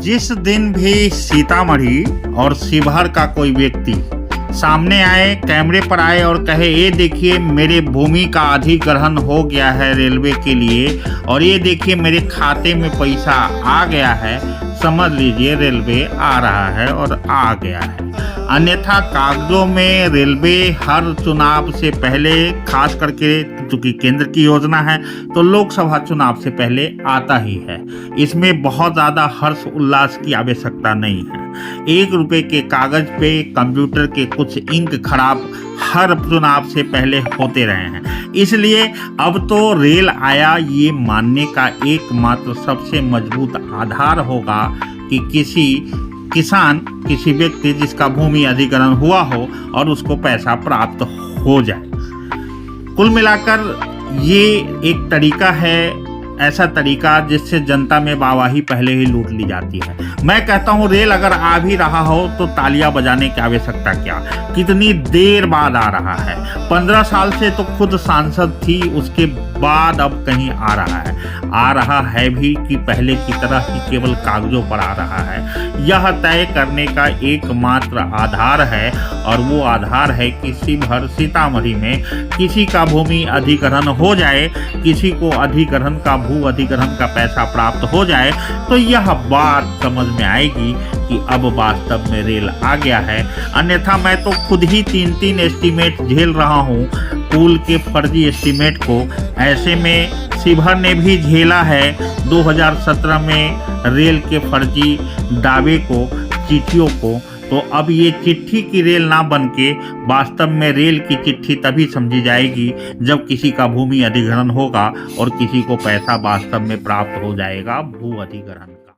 जिस दिन भी सीतामढ़ी और शिवहर का कोई व्यक्ति सामने आए, कैमरे पर आए और कहे ये देखिए मेरे भूमि का अधिग्रहण हो गया है रेलवे के लिए और ये देखिए मेरे खाते में पैसा आ गया है, समझ लीजिए रेलवे आ रहा है और आ गया है। अन्यथा कागजों में रेलवे हर चुनाव से पहले, खास करके चूंकि केंद्र की योजना है तो लोकसभा चुनाव से पहले आता ही है। इसमें बहुत ज़्यादा हर्ष उल्लास की आवश्यकता नहीं है। 1 रुपये के कागज पे कंप्यूटर के कुछ इंक खराब हर चुनाव से पहले होते रहे हैं। इसलिए अब तो रेल आया ये मानने का एकमात्र सबसे मजबूत आधार होगा कि किसी किसान, किसी व्यक्ति जिसका भूमि अधिग्रहण हुआ हो और उसको पैसा प्राप्त हो जाए। कुल मिलाकर ये एक तरीका है, ऐसा तरीका जिससे जनता में वाहवाही पहले ही लूट ली जाती है। मैं कहता हूँ रेल अगर आ भी रहा हो तो तालियां बजाने की आवश्यकता क्या, कितनी देर बाद आ रहा है। 15 साल से तो खुद सांसद थी, उसके बाद अब कहीं आ रहा है भी कि पहले की तरह ही केवल कागजों पर आ रहा है। यह तय करने का एकमात्र आधार है और वो आधार है कि शिवहर सीतामढ़ी में किसी का भूमि अधिग्रहण हो जाए, किसी को अधिग्रहण का भू अधिग्रहण का पैसा प्राप्त हो जाए तो यह बात समझ में आएगी कि अब वास्तव में रेल आ गया है। अन्यथा मैं तो खुद ही 3 एस्टीमेट झेल रहा हूँ पुल के फर्जी एस्टीमेट को। ऐसे में शिवहर ने भी झेला है 2017 में रेल के फर्जी दावे को, चिट्ठियों को। तो अब ये चिट्ठी की रेल ना बनके वास्तव में रेल की चिट्ठी तभी समझी जाएगी जब किसी का भूमि अधिग्रहण होगा और किसी को पैसा वास्तव में प्राप्त हो जाएगा भू अधिग्रहण।